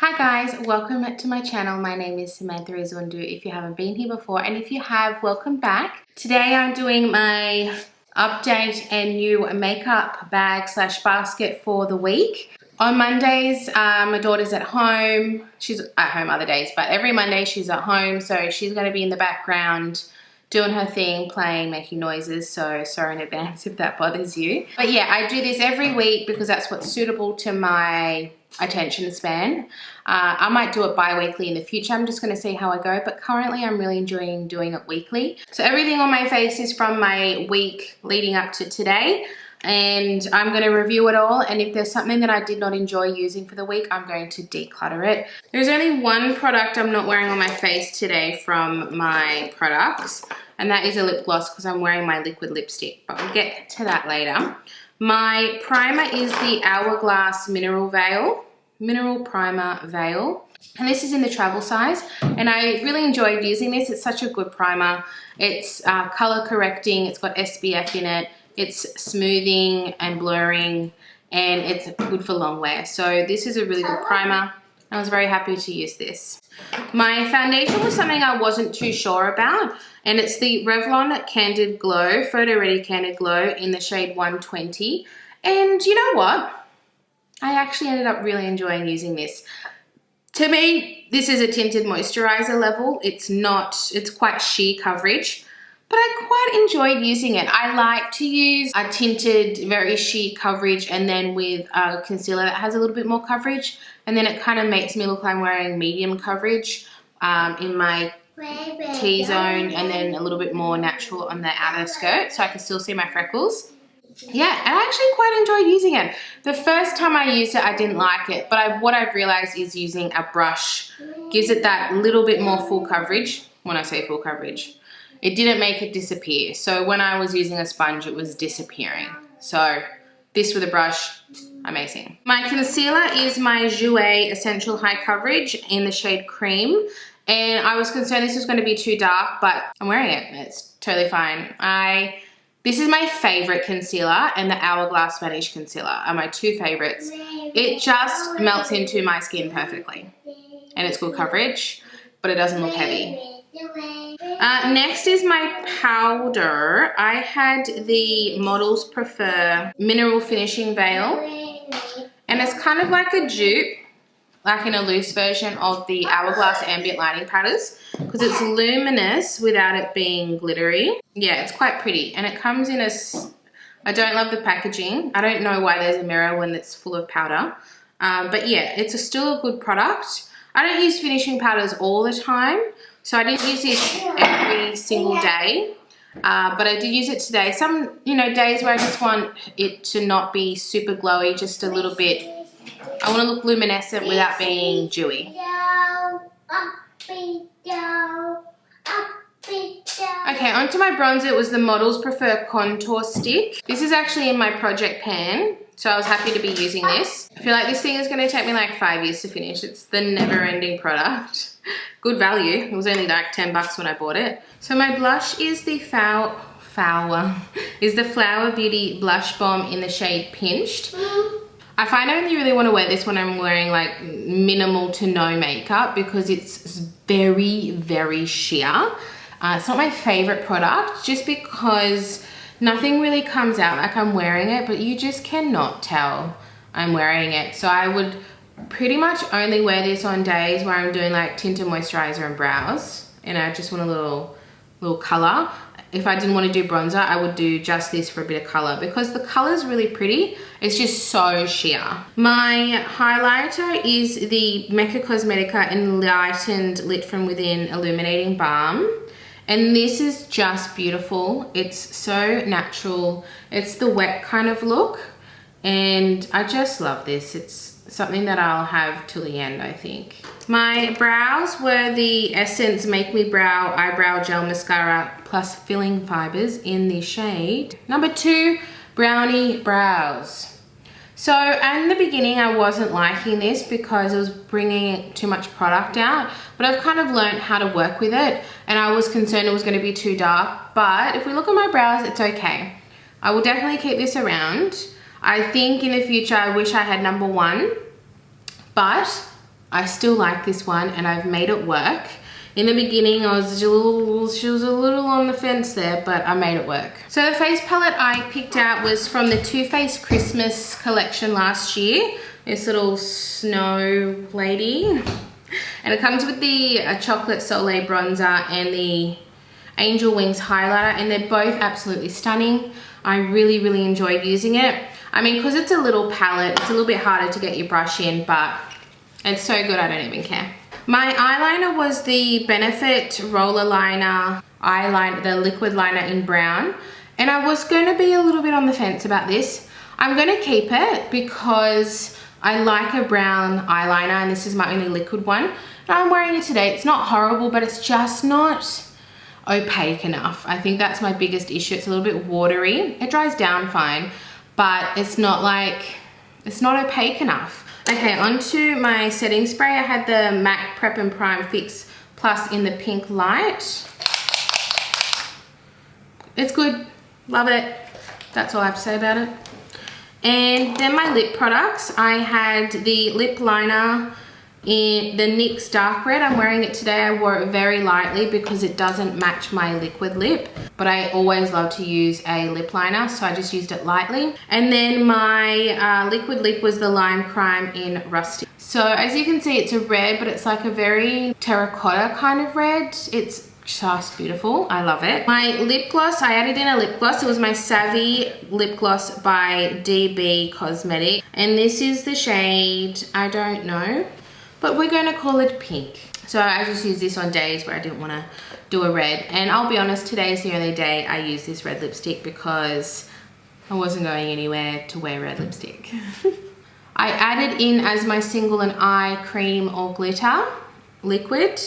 Hi guys, welcome to my channel. My name is Samantha Izundu if you haven't been here before, and if you have, welcome back. Today I'm doing my update and new makeup bag slash basket for the week. On Mondays, my daughter's at home. She's at home other days, but every Monday she's at home, so she's going to be in the background doing her thing, playing, making noises, so sorry in advance if that bothers you. But yeah, I do this every week because that's what's suitable to my attention span. I might do it bi-weekly in the future. I'm just going to see how I go, but currently I'm really enjoying doing it weekly. So everything on my face is from my week leading up to today, and I'm going to review it all, and if there's something that I did not enjoy using for the week, I'm going to declutter it. There's only one product I'm not wearing on my face today from my products, and that is a lip gloss because I'm wearing my liquid lipstick, but we'll get to that later. My primer is the Hourglass Mineral Primer Veil, and this is in the travel size, and I really enjoyed using this. It's such a good primer. It's color correcting, it's got SPF in it, it's smoothing and blurring, and it's good for long wear. So this is a really good primer. I was very happy to use this. My foundation was something I wasn't too sure about, and it's the Revlon Candid Glow, Photo Ready Candid Glow in the shade 120. And you know what? I actually ended up really enjoying using this. To me, this is a tinted moisturizer level. It's quite sheer coverage, but I quite enjoyed using it. I like to use a tinted, very sheer coverage, and then with a concealer that has a little bit more coverage, and then it kind of makes me look like I'm wearing medium coverage in my T-zone, and then a little bit more natural on the outer skirt, so I can still see my freckles. Yeah, I actually quite enjoyed using it. The first time I used it, I didn't like it, but what I've realized is using a brush gives it that little bit more full coverage. When I say full coverage, it didn't make it disappear. So when I was using a sponge, it was disappearing. So this with a brush, amazing. My concealer is my Jouer Essential High Coverage in the shade Cream. And I was concerned this was going to be too dark, but I'm wearing it. It's totally fine. This is my favorite concealer, and the Hourglass Vanish Concealer are my two favorites. It just melts into my skin perfectly, and it's good coverage, but it doesn't look heavy. Next is my powder. I had the Models Prefer Mineral Finishing Veil, and it's kind of like a dupe, like in a loose version of the Hourglass Ambient Lighting powders, because it's luminous without it being glittery. Yeah, it's quite pretty, and it comes in I don't love the packaging. I don't know why there's a mirror when it's full of powder, but yeah, it's still a good product. I don't use finishing powders all the time, so I didn't use this every single day, but I did use it today. Some, days where I just want it to not be super glowy, just a little bit. I want to look luminescent without being dewy. Okay, onto my bronzer. It was the Models Prefer Contour Stick. This is actually in my project pan, so I was happy to be using this. I feel like this thing is going to take me like 5 years to finish. It's the never-ending product. Good value. It was only like 10 bucks when I bought it. So my blush is the Flower Beauty Blush Bomb in the shade Pinched. I find I only really want to wear this when I'm wearing like minimal to no makeup, because it's very, very sheer. It's not my favorite product, just because nothing really comes out like I'm wearing it, but you just cannot tell I'm wearing it. So I would pretty much only wear this on days where I'm doing like tinted moisturizer and brows, and I just want a little color. If I didn't want to do bronzer, I would do just this for a bit of color, because the color is really pretty. It's just so sheer. My highlighter is the Mecca Cosmetica Enlightened Lit From Within Illuminating Balm. And this is just beautiful. It's so natural. It's the wet kind of look, and I just love this. It's something that I'll have till the end, I think. My brows were the Essence Make Me Brow Eyebrow Gel Mascara plus Filling Fibers in the shade number 2, Brownie Brows. So in the beginning, I wasn't liking this because it was bringing too much product out, but I've kind of learned how to work with it, and I was concerned it was going to be too dark, but if we look at my brows, it's okay. I will definitely keep this around. I think in the future, I wish I had number 1, but I still like this one and I've made it work. In the beginning, she was a little on the fence there, but I made it work. So the face palette I picked out was from the Too Faced Christmas collection last year. This little snow lady. And it comes with the Chocolate Soleil bronzer and the Angel Wings highlighter, and they're both absolutely stunning. I really, really enjoyed using it. I mean, because it's a little palette, it's a little bit harder to get your brush in, but it's so good I don't even care. My eyeliner was the Benefit Roller Liner eyeliner, the liquid liner in brown. And I was going to be a little bit on the fence about this. I'm going to keep it because I like a brown eyeliner and this is my only liquid one. And I'm wearing it today. It's not horrible, but it's just not opaque enough. I think that's my biggest issue. It's a little bit watery. It dries down fine, but it's not opaque enough. Okay, onto my setting spray. I had the MAC Prep and Prime Fix Plus in the pink light. It's good, love it. That's all I have to say about it. And then my lip products. I had the lip liner in the NYX Dark Red. I'm wearing it today. I wore it very lightly because it doesn't match my liquid lip, but I always love to use a lip liner, so I just used it lightly. And then my liquid lip was the Lime Crime in Rusty. So as you can see, it's a red, but it's like a very terracotta kind of red. It's just beautiful. I love it. My lip gloss, I added in a lip gloss. It was my Savvy lip gloss by DB Cosmetics. And this is the shade, I don't know, but we're going to call it pink. So I just use this on days where I didn't want to do a red. And I'll be honest, today is the only day I use this red lipstick because I wasn't going anywhere to wear red lipstick. I added in as my single an eye cream or glitter liquid.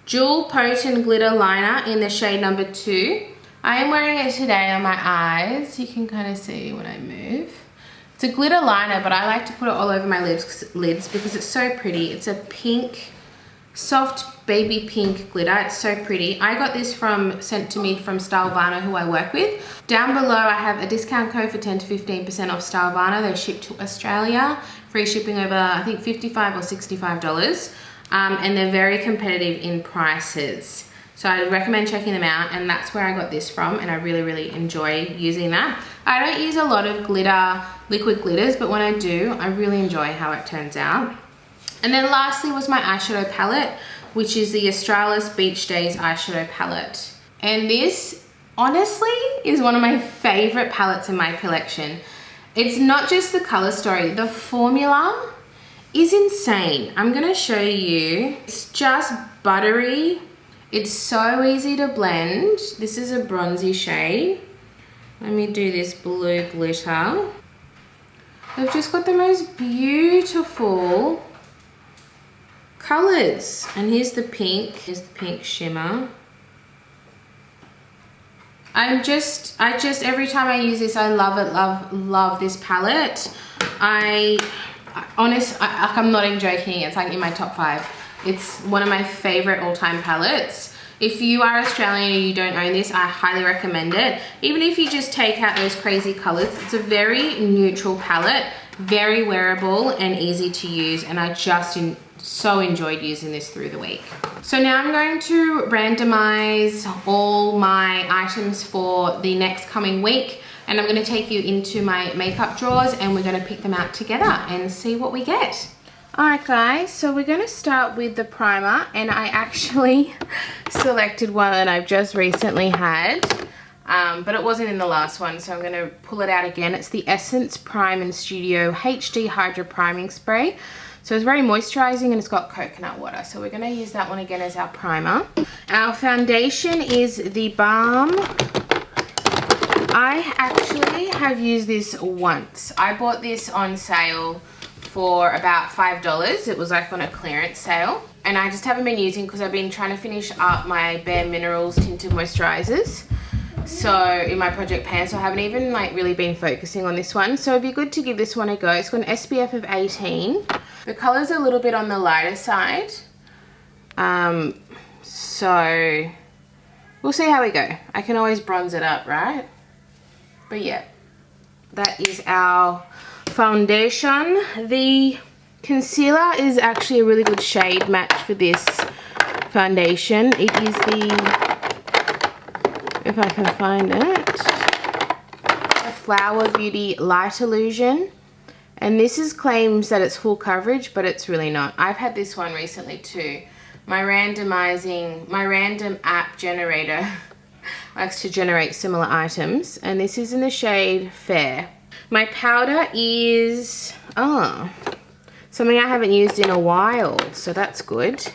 Jewel Potent Glitter Liner in the shade number 2. I am wearing it today on my eyes. You can kind of see when I move. It's a glitter liner, but I like to put it all over my lids because it's so pretty. It's a pink, soft baby pink glitter. It's so pretty. I got this sent to me from Stylevana, who I work with. Down below, I have a discount code for 10 to 15% off Stylevana. They ship to Australia. Free shipping over, I think, $55 or $65. And they're very competitive in prices. So I recommend checking them out, and that's where I got this from, and I really, really enjoy using that. I don't use a lot of liquid glitters, but when I do, I really enjoy how it turns out. And then lastly was my eyeshadow palette, which is the Australis Beach Days eyeshadow palette. And this, honestly, is one of my favorite palettes in my collection. It's not just the color story, the formula is insane. I'm gonna show you. It's just buttery. It's so easy to blend. This is a bronzy shade. Let me do this blue glitter. They've just got the most beautiful colors. And here's the pink. Here's the pink shimmer. I just every time I use this, I love it, love this palette. I'm not even joking, it's like in my top 5. It's one of my favorite all-time palettes. If you are Australian and you don't own this, I highly recommend it. Even if you just take out those crazy colors, it's a very neutral palette, very wearable and easy to use, and I just so enjoyed using this through the week. So now I'm going to randomize all my items for the next coming week, and I'm going to take you into my makeup drawers and we're going to pick them out together and see what we get. Alright guys, so we're going to start with the primer, and I actually selected one that I've just recently had, but it wasn't in the last one, so I'm going to pull it out again. It's the Essence Prime and Studio HD Hydra Priming Spray. So it's very moisturizing and it's got coconut water. So we're going to use that one again as our primer. Our foundation is the Balm. I actually have used this once. I bought this on sale for about $5. It was like on a clearance sale. And I just haven't been using because I've been trying to finish up my Bare Minerals tinted moisturizers. So in my project pan, so I haven't even like really been focusing on this one. So it'd be good to give this one a go. It's got an SPF of 18. The color's a little bit on the lighter side. So we'll see how we go. I can always bronze it up, right? But yeah, that is our foundation. The Concealer is actually a really good shade match for this foundation. It is the, if I can find it, the Flower Beauty Light Illusion. And this claims that it's full coverage, but it's really not. I've had this one recently too. My random app generator likes to generate similar items, and this is in the shade Fair. My powder is, something I haven't used in a while, so that's good.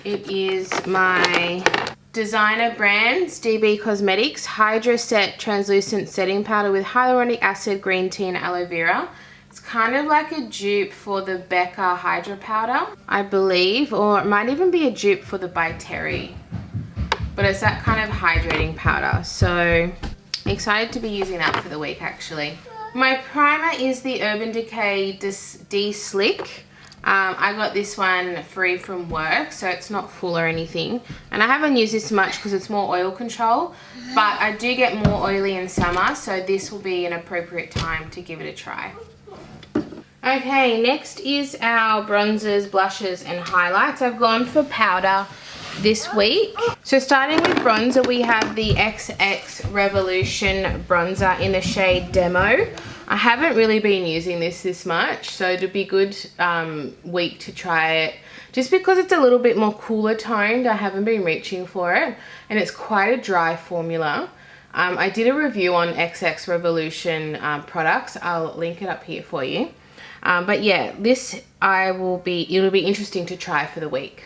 It is my Designer Brands DB Cosmetics Hydra Set Translucent Setting Powder with hyaluronic acid, green tea, and aloe vera. It's kind of like a dupe for the Becca Hydra Powder, I believe, or it might even be a dupe for the By Terry. But it's that kind of hydrating powder, so excited to be using that for the week actually. My primer is the Urban Decay De-Slick. I got this one free from work, so it's not full or anything. And I haven't used this much because it's more oil control, but I do get more oily in summer, so this will be an appropriate time to give it a try. Okay, next is our bronzers, blushes, and highlights. I've gone for powder this week. So starting with bronzer, we have the XX Revolution bronzer in the shade Demo. I haven't really been using this much, so it'd be good week to try it. Just because it's a little bit more cooler toned, I haven't been reaching for it, and it's quite a dry formula. I did a review on XX Revolution products. I'll link it up here for you. But yeah, it'll be interesting to try for the week.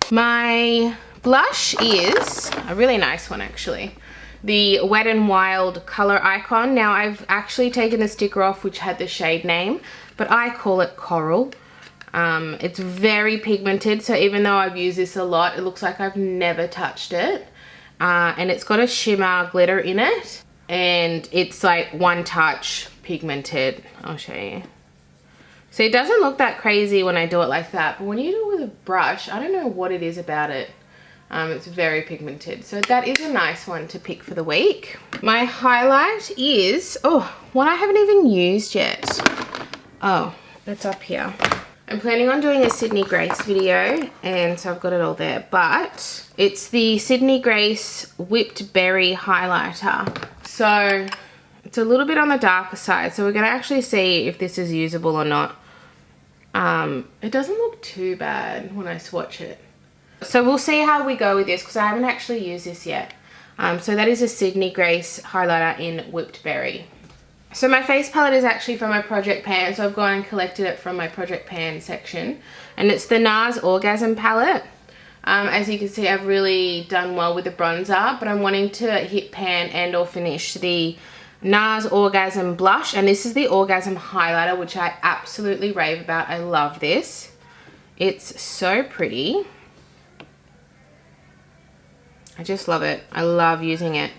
My blush is a really nice one actually. The Wet n Wild Color Icon. Now I've actually taken the sticker off which had the shade name, but I call it Coral. It's very pigmented, so even though I've used this a lot, it looks like I've never touched it. And it's got a shimmer glitter in it, and it's like one touch pigmented. I'll show you. So it doesn't look that crazy when I do it like that, but when you do it with a brush, I don't know what it is about it. It's very pigmented. So that is a nice one to pick for the week. My highlight is, one I haven't even used yet. Oh, it's up here. I'm planning on doing a Sydney Grace video, and so I've got it all there, but it's the Sydney Grace Whipped Berry Highlighter. So it's a little bit on the darker side, so we're gonna actually see if this is usable or not. It doesn't look too bad when I swatch it. So we'll see how we go with this because I haven't actually used this yet. So that is a Sydney Grace highlighter in Whipped Berry. So my face palette is actually from my Project Pan, so I've gone and collected it from my Project Pan section. And it's the NARS Orgasm palette. As you can see, I've really done well with the bronzer, but I'm wanting to hit pan and or finish the NARS Orgasm blush, and this is the Orgasm highlighter, which I absolutely rave about. I love this. It's so pretty. I just love it. I love using it.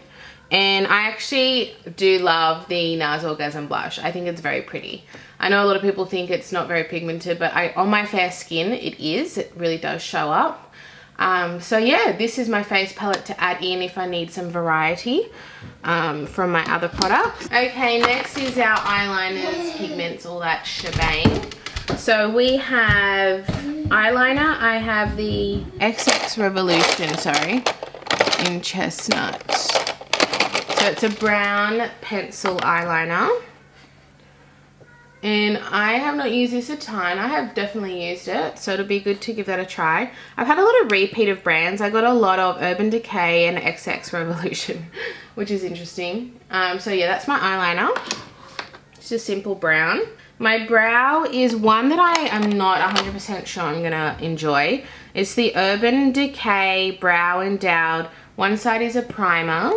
And I actually do love the NARS Orgasm blush. I think it's very pretty. I know a lot of people think it's not very pigmented, but on my fair skin, it is. It really does show up. So yeah, this is my face palette to add in if I need some variety from my other products. Okay, next is our eyeliners, pigments, all that shebang. So we have eyeliner. I have the XX Revolution, in Chestnut. So it's a brown pencil eyeliner. And I have not used this a ton. I have definitely used it, so it'll be good to give that a try. I've had a lot of repeat of brands. I got a lot of Urban Decay and XX Revolution, which is interesting. So yeah, that's my eyeliner. It's a simple brown. My brow is one that I am not 100% sure I'm gonna enjoy. It's the Urban Decay Brow Endowed. One side is a primer,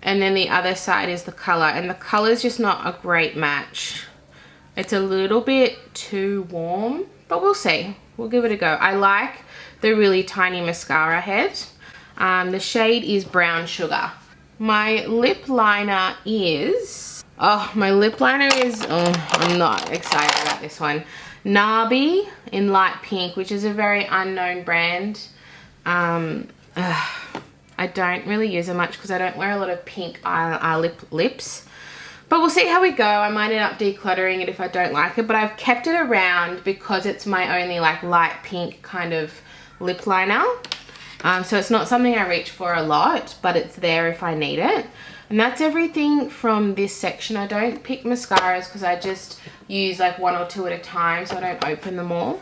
and then the other side is the color, and the color is just not a great match. It's a little bit too warm, but we'll see. We'll give it a go. I like the really tiny mascara head. The shade is Brown Sugar. My lip liner is, I'm not excited about this one. Narby in Light Pink, which is a very unknown brand. I don't really use it much because I don't wear a lot of pink lips. But we'll see how we go. I might end up decluttering it if I don't like it, but I've kept it around because it's my only like light pink kind of lip liner. So it's not something I reach for a lot, but it's there if I need it. And that's everything from this section. I don't pick mascaras because I just use like 1 or 2 at a time, so I don't open them all.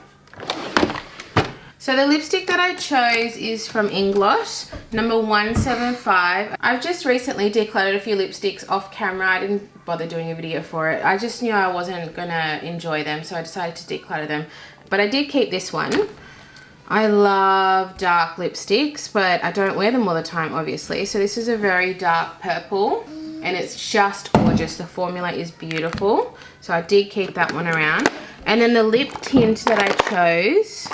So the lipstick that I chose is from Inglot, number 175. I've just recently decluttered a few lipsticks off camera. I didn't bother doing a video for it. I just knew I wasn't gonna enjoy them, so I decided to declutter them. But I did keep this one. I love dark lipsticks, but I don't wear them all the time, obviously. So this is a very dark purple, and it's just gorgeous. The formula is beautiful. So I did keep that one around. And then the lip tint that I chose,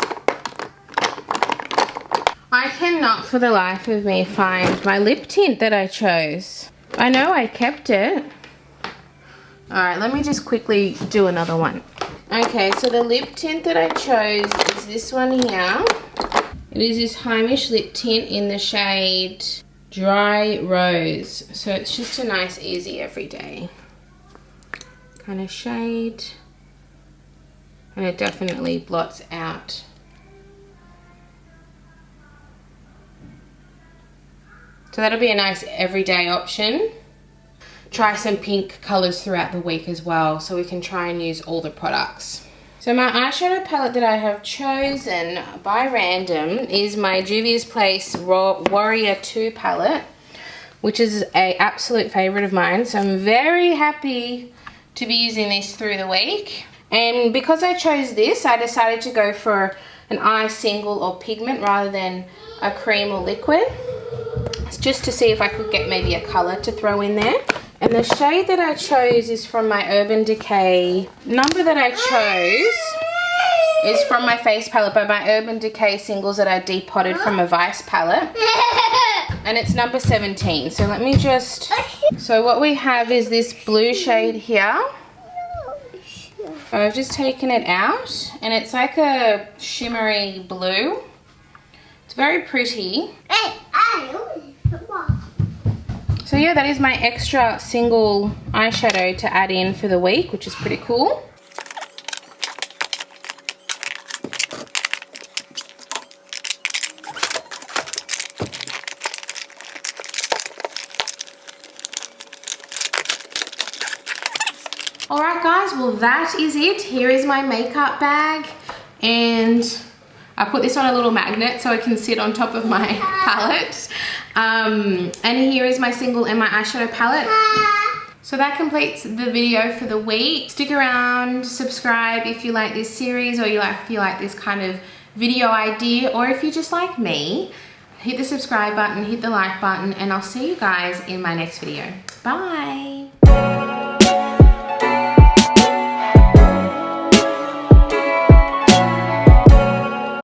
I cannot for the life of me find my lip tint that I chose. I know I kept it. All right, let me just quickly do another one. Okay, so the lip tint that I chose is this one here. It is this Heimish lip tint in the shade Dry Rose. So it's just a nice, easy, everyday kind of shade. And it definitely blots out. So that'll be a nice everyday option. Try some pink colors throughout the week as well, so we can try and use all the products. So my eyeshadow palette that I have chosen by random is my Juvia's Place Warrior 2 palette, which is an absolute favorite of mine. So I'm very happy to be using this through the week. And because I chose this, I decided to go for an eye single or pigment rather than a cream or liquid, just to see if I could get maybe a color to throw in there. And the shade that I chose is from my Urban Decay. Number that I chose is from my face palette, but my Urban Decay singles that I depotted from a Vice palette. And it's number 17. So let me just... So what we have is this blue shade here. I've just taken it out, and it's like a shimmery blue. It's very pretty. So yeah, that is my extra single eyeshadow to add in for the week, which is pretty cool. Alright guys, well that is it. Here is my makeup bag, and I put this on a little magnet so it can sit on top of my palette. And here is my single and my eyeshadow palette. So that completes the video for the week. Stick around, subscribe if you like this series, or if you like this kind of video idea, or if you just like me, hit the subscribe button, hit the like button, and I'll see you guys in my next video. Bye.